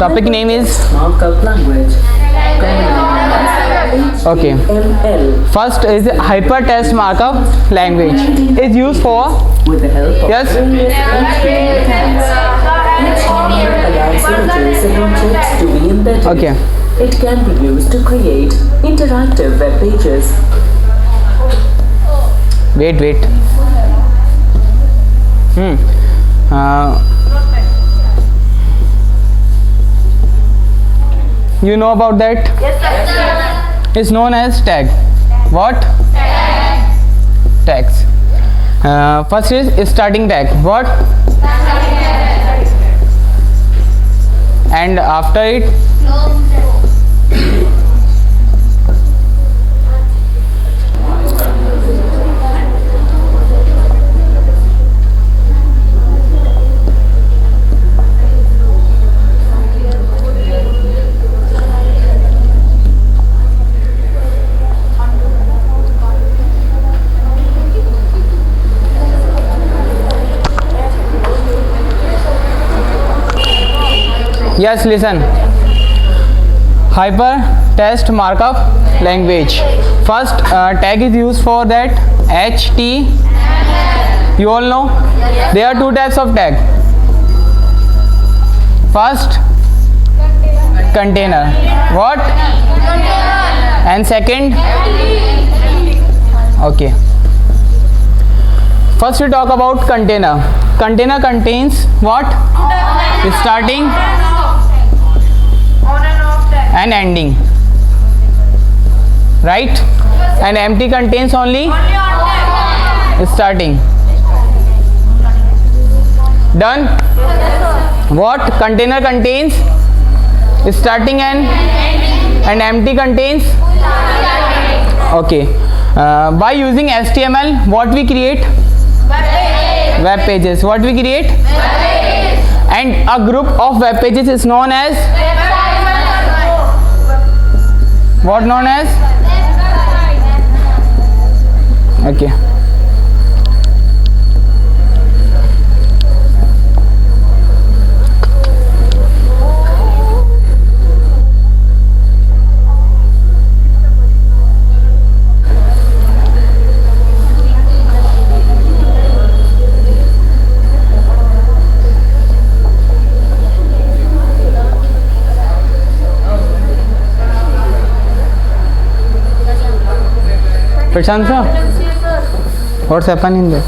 Topic name is markup language. okay. HTML. First is hypertext markup language. Is used for With the help of Yes. various HTML tags, HTML allows images and objects to be embedded. Okay. It can be used to create interactive web pages. wait. You know about that? Yes, sir. It's known as tag. What? Tags. First is starting tag. What? And after it, yes, listen. Hypertext markup language. First tag is used for that HT. You all know there are two types of tag. First, container. What? And second, okay. First we talk about container. Container contains what? Starting and ending, right? And empty contains only starting. Done? What? Container contains starting and empty contains, okay. By using HTML, what we create? Web pages. What we create? And a group of web pages is known as what? Known as, okay. Prashant sir, what's happening there?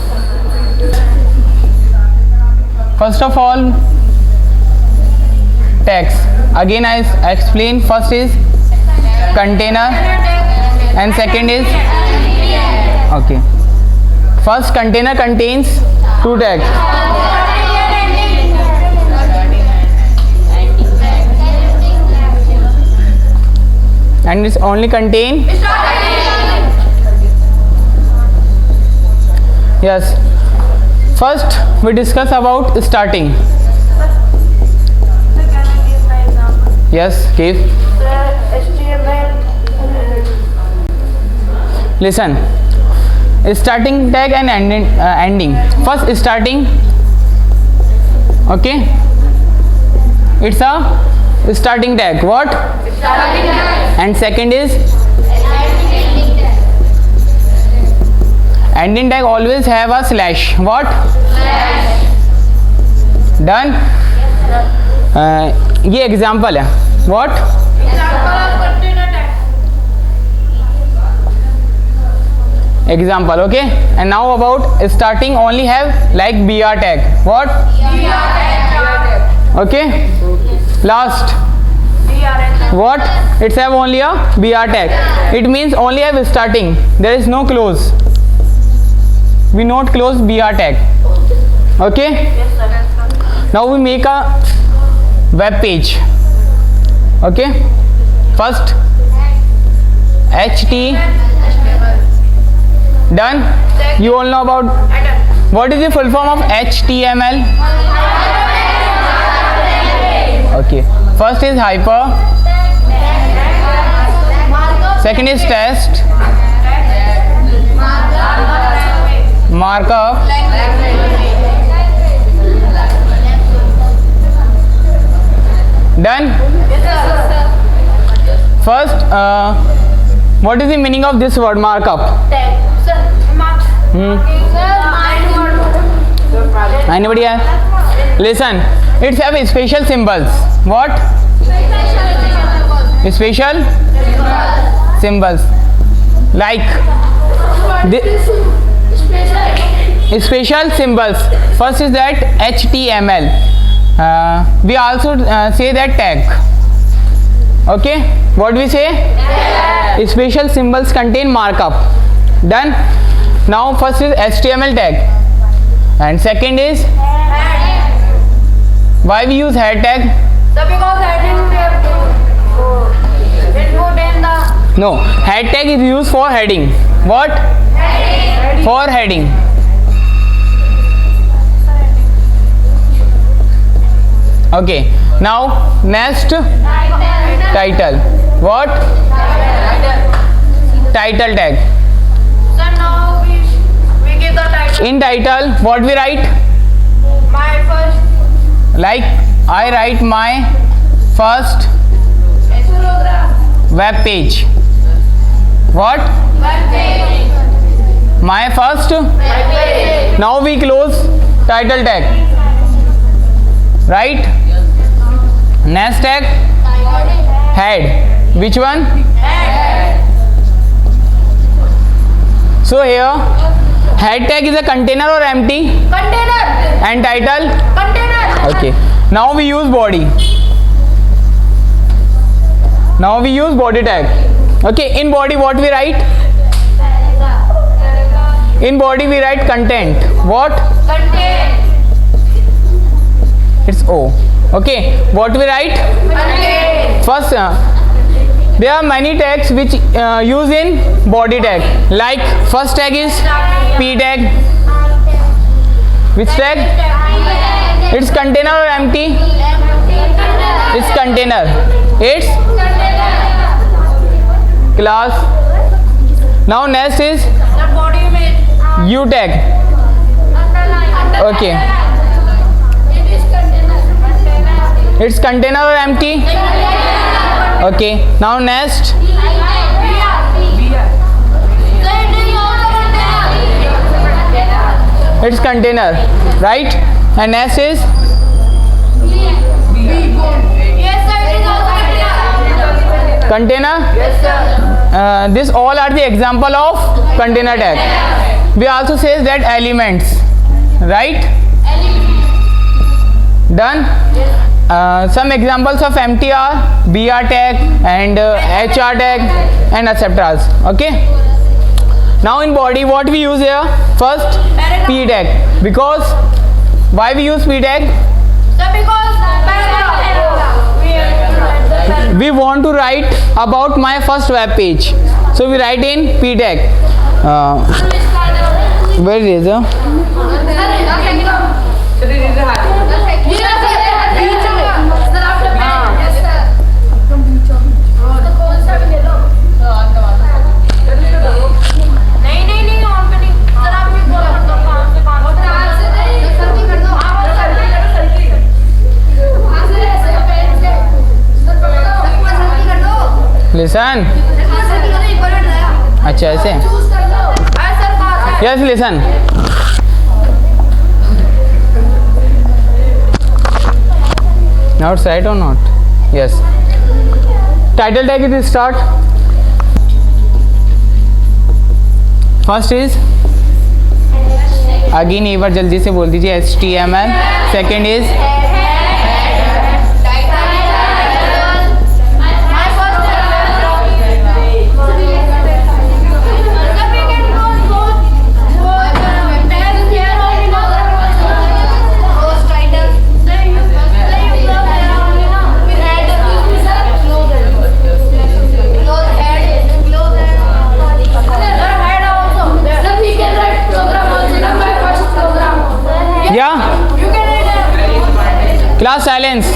First of all, tags. Again I explain. First is container and second is, okay. First, container contains two tags. And it's only contain, yes. First we discuss about starting. Yes, give. Listen, starting tag and ending. First starting, okay, it's a starting tag. What? Starting tag. And second is ending tag. Always have a slash. What? Slash. Done? ये example है. What? Example of container tag. Example, okay. And now about starting, only have like BR tag. What? BR tag. Okay. Last, BR. what? It's have only a BR tag. It means only have starting. There is no close. We not close BR tag. Okay. Yes, sir. Now we make a web page. Okay. First HT. Done. You all know about what is the full form of HTML? Okay. First is hyper. Second is test. Markup. Done. First, what is the meaning of this word markup? Anybody else? Listen, it's have special symbols. What? Special symbols. Like special symbols. First is that HTML. We also say that tag. Okay, what we say? Special symbols contain markup. Done. Now first is HTML tag, and second is why we use head tag? No, head tag is used for heading. What? Heading. For heading. Okay, now next title. What? Title tag. So now we give the title. In title, what we write? My first Like I write my first web page. What? My first. Now we close title tag. Right? Next tag. Head. Which one? So here, head tag is a container or empty? Container. And title? Container. Okay. Now we use body. Now we use body tag. Okay. In body, what we write? In body, we write content. What? Content. It's O. Okay. What we write? Content. First, there are many tags which use in body tag. Like first tag is P tag. Which tag? It's container or empty? It's container. It's class. Now next is The body image. U tag. Okay. It's container or empty? Okay. Now next it's container, right? And next is container. This all are the example of container tag. We also says that elements, right? Done. Some examples of empty are BR tag and HR tag and etc. Okay. Now in body, what we use here? First P tag. Because why we use P tag? We want to write about my first web page, so we write in P tag. Where is it? Listen. अच्छा ऐसे? Yes, listen. Now it's right or not? Yes. Title tag is start. First is again एक बार जल्दी से बोल दीजिए HTML. Second is class silence.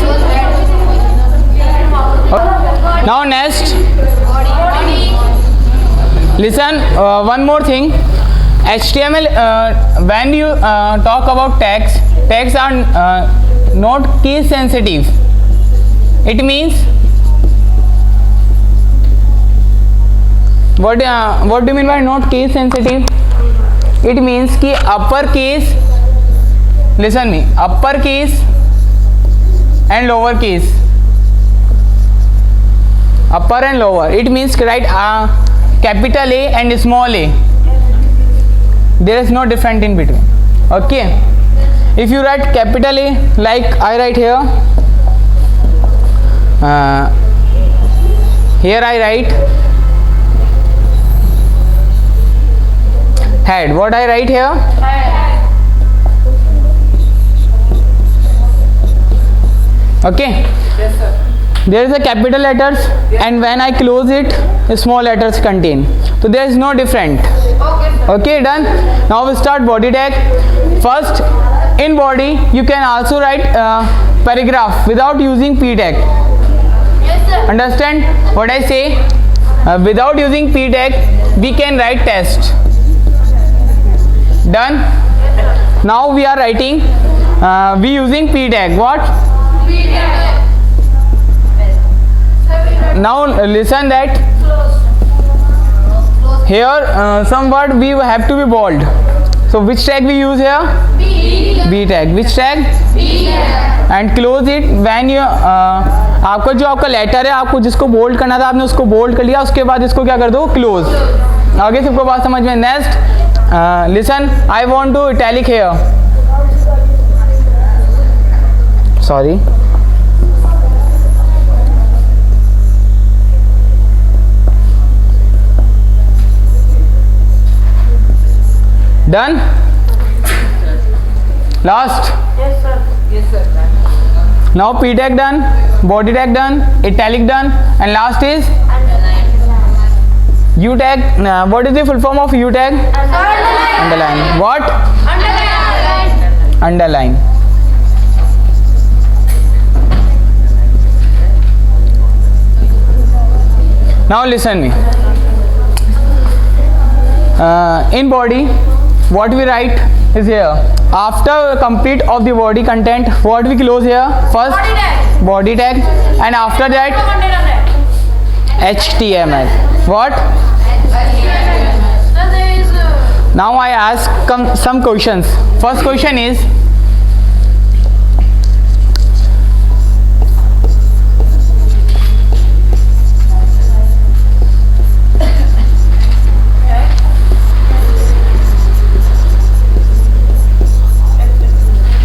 Now next, listen, one more thing. HTML, when you talk about tags are not case sensitive. It means what do you mean by not case sensitive? It means कि upper case, listen me, upper case and lower case, upper and lower. It means write capital A and small a. There is no difference in between. Okay. If you write capital A, like I write here, here I write head. What I write here? Okay. Yes, sir. There is a capital letters, and when I close it, small letters contain. So there is no different. Okay, done. Now we start body tag. First, in body you can also write paragraph without using p tag. Yes, sir. Understand what I say? Without using p tag we can write test. Done. Now we are writing we using p tag. What? Now listen that here some word we have to be bold. So which tag we use here? B tag. Which tag? And close it when you आपका जो आपका letter है, आपको जिसको bold करना था आपने उसको बोल्ड कर लिया, उसके बाद इसको क्या कर दो? क्लोज. आगे सबको बात समझ में? Next listen, I want to italic here. Sorry. Done. Last. Yes, sir. Yes, sir. Now p tag done, body tag done, italic done, and last is u tag. What is the full form of u tag? Underline. What? Underline. Now listen me. In body, what we write is here. After complete of the body content, what we close here? First body tag, and after that HTML. What? Now I ask some questions. First question is,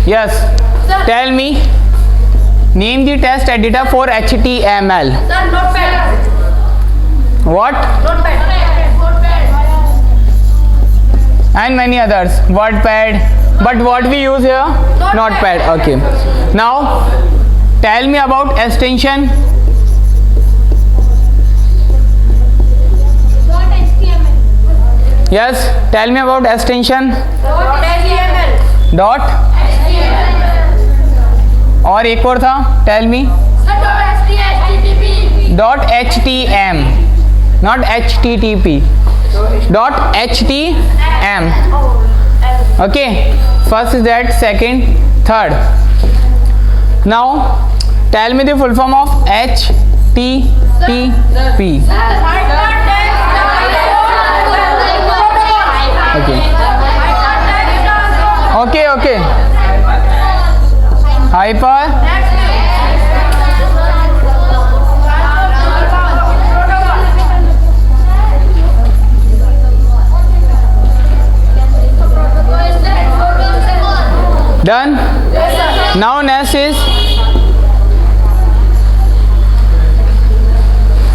yes, tell me, name the test editor for HTML. Sir, notepad. What? Notepad. And many others. WordPad. But what we use here? Notepad. Okay. Now, tell me about extension. Yes, tell me about extension. Dot. और एक और था, tell me. Dot htm, not http. Dot htm. Okay, first is that, second, third. Now tell me the full form of http. Okay. Okay. Hyper. Done. Now next is,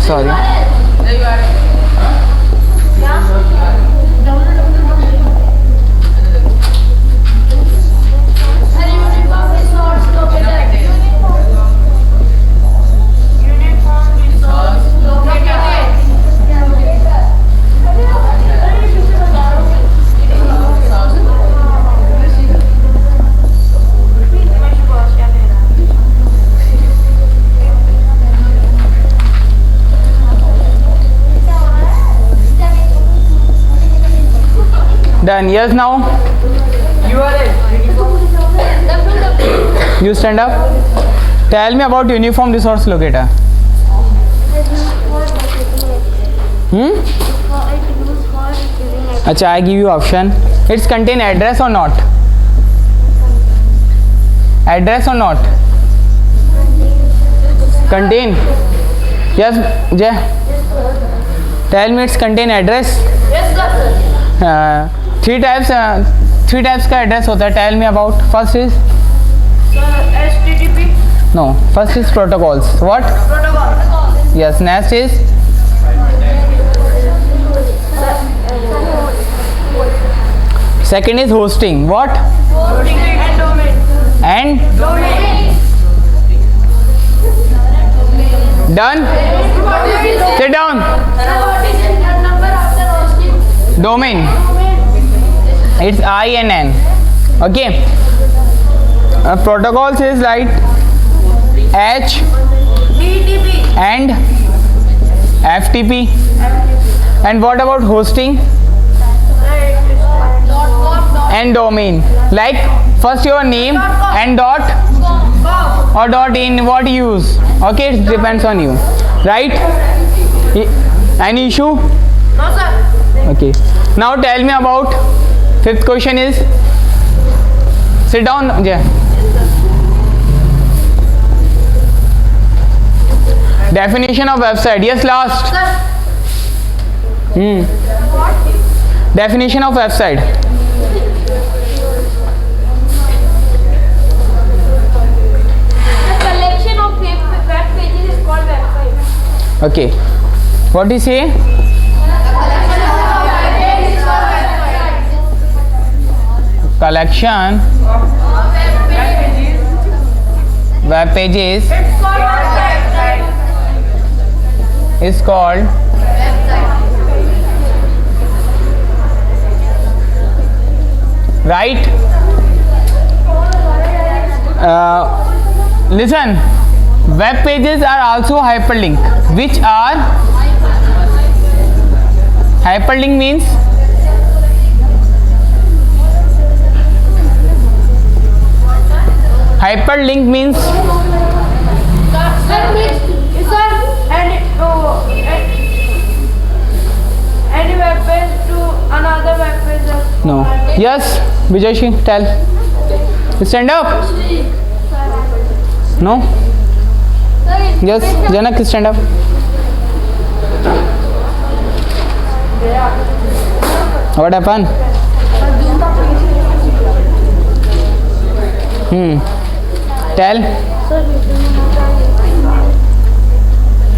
sorry. Done. Yes, now URL. you stand up. Tell me about uniform resource locator. अच्छा, I give you option. It's contain address or not? Address or not? Contain. Yes, Jay. Tell me it's contain address. Yes, sir. Three types का address होता है. Tell me about. First is Sir, HTTP. no. First is protocols. What? Protocol. Yes. Next is second is hosting. What? Hosting and domain. And Domain. done. Sit down. Number after hosting. Domain. It's INN. Okay. Protocols is like H BTP. and FTP. And what about hosting and domain? Like first your name and dot or dot in what use. Okay, it depends on you, right? Any issue? No, sir. Okay. Now tell me about fifth question is. Sit down, Jay. Definition of website. Yes, last. Definition of website. The collection of web pages is called website. Okay. What do you say? Collection web pages It's called website. is called right. Listen, web pages are also hyperlink. Which are hyperlink means hyperlink means Sir, please. Sir, any web page to another web page. no. Yes, Vijayshi, tell. Stand up. No. Yes, Janak, stand up. What happened? Tell.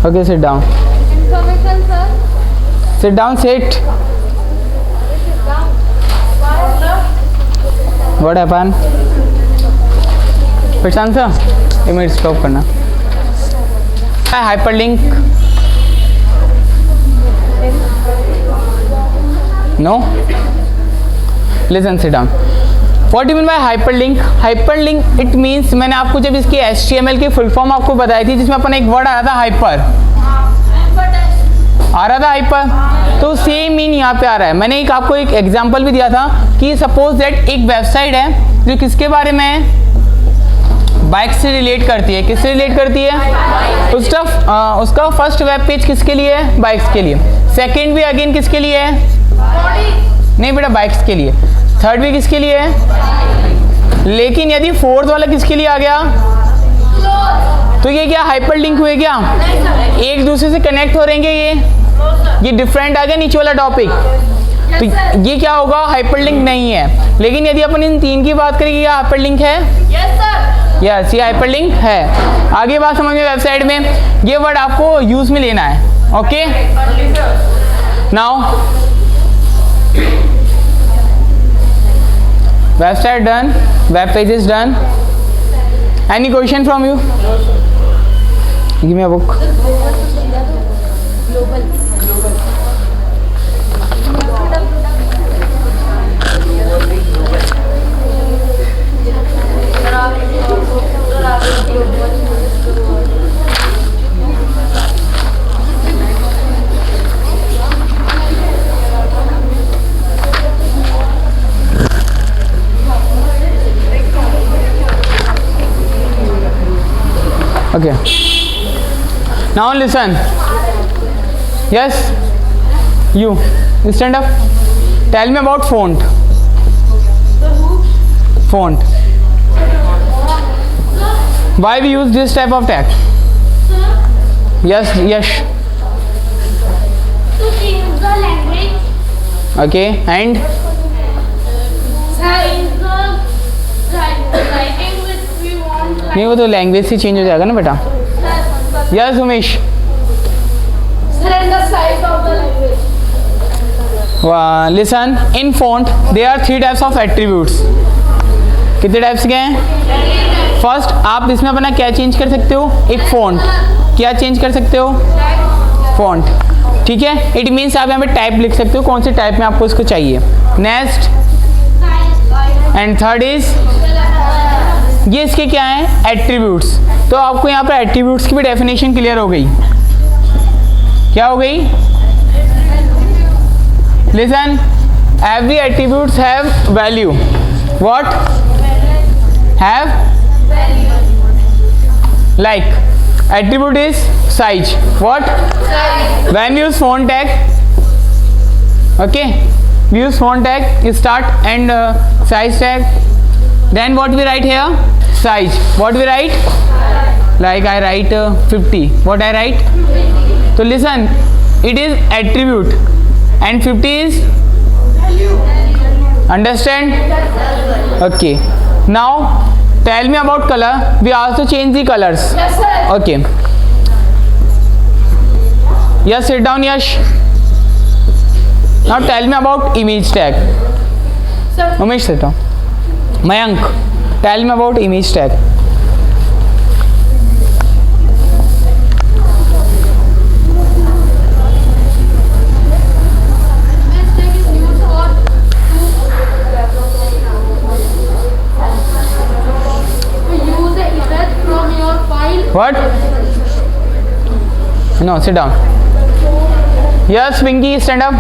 Okay, sit down. Information, sir. Sit down, sit. What happened? First answer. एक minute stop करना. Hyperlink. No. Listen, sit down. What do you mean by hyperlink? Hyperlink it means मैंने आपको जब इसकी HTML की full form आपको बताई थी जिसमें अपन एक वर्ड आ रहा था हाइपर. आ रहा था हाइपर, तो सेम मीन यहाँ पे आ रहा है. मैंने एक आपको एक एग्जांपल भी दिया था कि सपोज दैट एक वेबसाइट है जो किसके बारे में है, बाइक से रिलेट करती है. किससे रिलेट करती है? उसका फर्स्ट वेब पेज किसके लिए है? बाइक्स के लिए. सेकंड भी अगेन किसके लिए है? नहीं बेटा, बाइक्स के लिए. थर्ड भी किसके लिए है? लेकिन यदि फोर्थ वाला किसके लिए आ गया तो ये क्या हाइपरलिंक हुए क्या? एक दूसरे से कनेक्ट हो रहेंगे. ये डिफरेंट आ गया नीचे वाला टॉपिक, तो ये क्या होगा? हाइपरलिंक नहीं है. लेकिन यदि अपन इन तीन की बात करें, क्या हाइपरलिंक है? यस, ये हाइपरलिंक है. आगे बात समझ में. वेबसाइट में ये वर्ड आपको यूज में लेना है. Okay, now website done, web page is done. Any question from you? Give me a book. Okay. Now listen. Yes, you stand up. Tell me about font. Font. Why we use this type of tag? Yes, yes. To change the language. Okay, and Change the writing which we want. नहीं वो तो language से change हो जाएगा ना बेटा. Yes Umesh. Sir, and the size of the language. Listen in font they are 3 types of attributes. कितने types के हैं? फर्स्ट, आप इसमें अपना क्या चेंज कर सकते हो? एक फॉन्ट. क्या चेंज कर सकते हो? फॉन्ट. ठीक है, इट मीन्स आप यहाँ पे टाइप लिख सकते हो, कौन से टाइप में आपको इसको चाहिए. नेक्स्ट एंड थर्ड इज, ये इसके क्या हैं? एट्रीब्यूट्स. तो आपको यहाँ पर एट्रीब्यूट्स की भी डेफिनेशन क्लियर हो गई. क्या हो गई? Listen, every attributes have value. What? Have like. Attribute is size. What? when we use font tag, okay, we use font tag start and size tag. Then what we write here? Size. What we write? Like I write 50. What I write? So listen, it is attribute and 50 is understand? Okay. Now tell me about color. We also change the colors. Yes, sir. Okay. Yes, sit down, Yash. Now tell me about image tag. Sir. Umesh, sit down. Mayank, tell me about image tag. This tag is used for to use the image from your file. What? No, sit down. Yes, Pinky, stand up.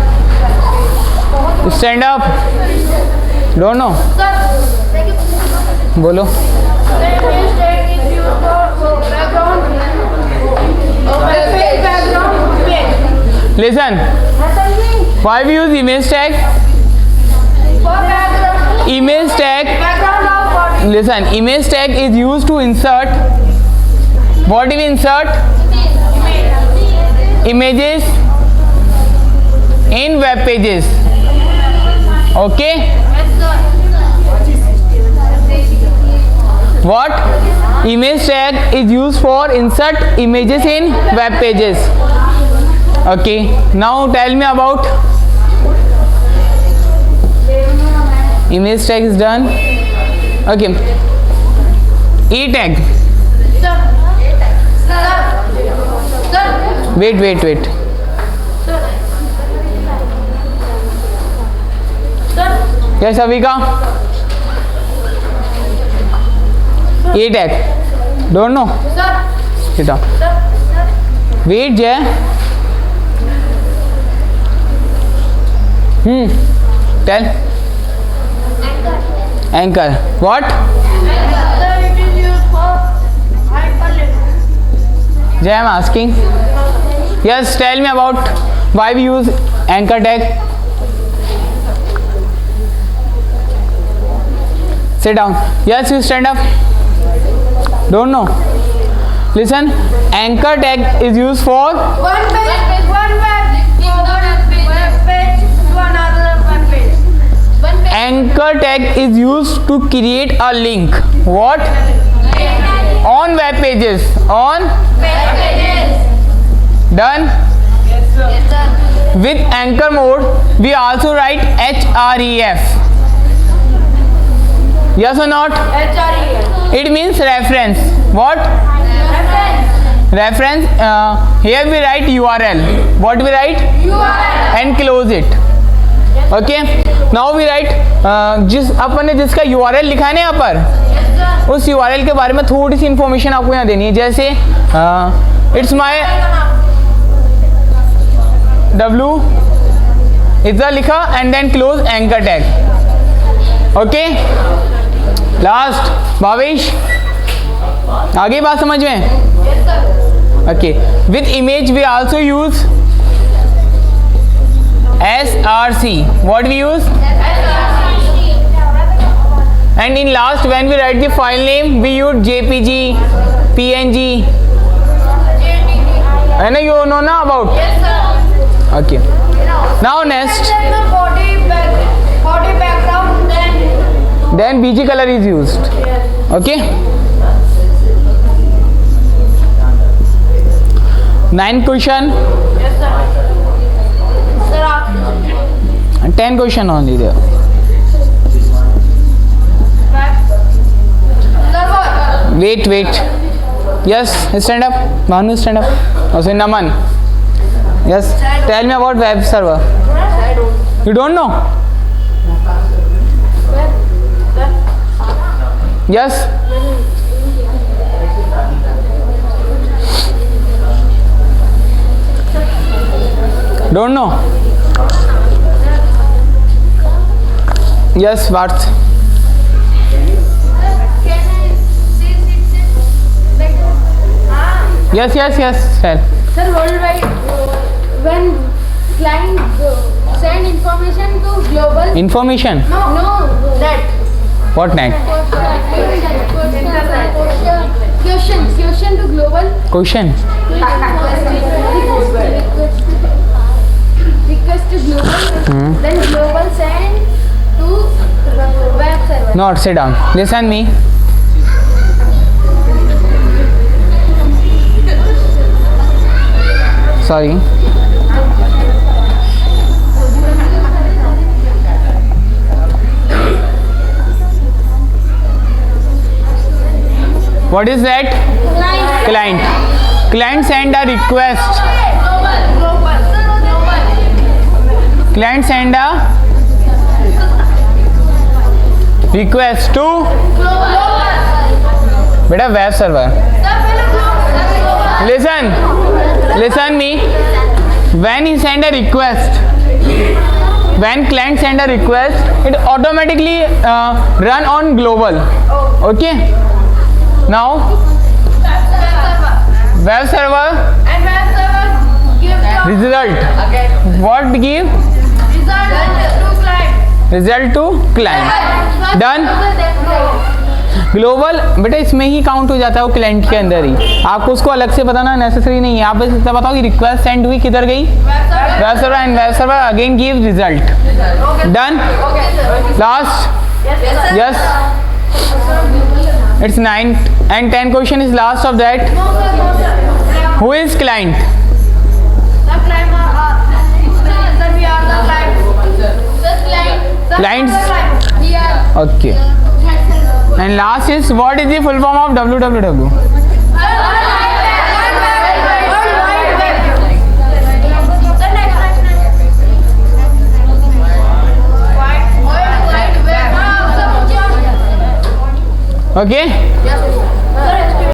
Stand up. Don't know. Sir, बोलो. the image tag is used for background. Background page. Listen. Why we use image tag? For background. Image tag. Background of body. Listen. Image tag is used to insert. What do we insert? Images in web pages. Okay. Yes, sir. What? Image tag is used for insert images in web pages. Okay. Now tell me about image tag is done. Okay. E tag. Sir. Sir. Sir. Wait. Sir. Sir. Yes, Avika. E tag. Don't know. Sir. Sit down. Sir. Wait, Jay. Tell. Anchor. What? Sir, it is used for hyperlink. Jay, I'm asking. Yes, tell me about why we use anchor tag. Sit down. Yes, you stand up. Don't know. Listen, anchor tag is used for One page to another web page. anchor tag is used to create a link. What? On web pages. On done. With anchor mode, we also write href. Yes or not? It means reference. What? Reference. Here we write URL. What we write? And close it. Okay. Now we write जिस अपन ने जिसका URL लिखा है ना यहाँ पर, उस URL के बारे में थोड़ी सी इंफॉर्मेशन आपको यहाँ देनी है. जैसे इट्स माई W इतना लिखा and then close anchor tag. Okay. Last Bhavesh, आगे बात समझ में? Yes, sir. Okay. With image we also use src. What we use? And in last, when we write the file name, we use jpg, png. I know you know na about. Yes, sir. Okay. Now next, And then the body background, then bg color is used. Okay. 9 question Yes, sir. Sir, and 10 question only there. sir, Wait. Yes, stand up. Manu, stand up. Also, Naman. Yes. Tell me about web server. You don't know? Yes. Don't know? Yes, what? Yes. Tell. Sir, worldwide, when client send information to global, Information. no, that What net? question to global, Question. request to global, then global send to web server. Not sit down. Listen me. Sorry. What is that? Client. Client send a request. Client send a request to beta web server. Listen me. When he send a request, when client send a request, it automatically run on global. Okay. Now web server and web server give the result. What give? result to client. Result to client. Done. Global बेटा इसमें ही count हो जाता है वो client के अंदर ही. आपको उसको अलग से बताना नेसेसरी नहीं है. आप बस इतना बताओ कि रिक्वेस्ट सेंड हुई किधर गई web server and web server again give result. Done. Last. Yes. It's 9 and 10 question is last of that. Who is client? The client sir, we are the client. The client. Clients. We are Okay. And last is what is the full form of www? Okay. Yes,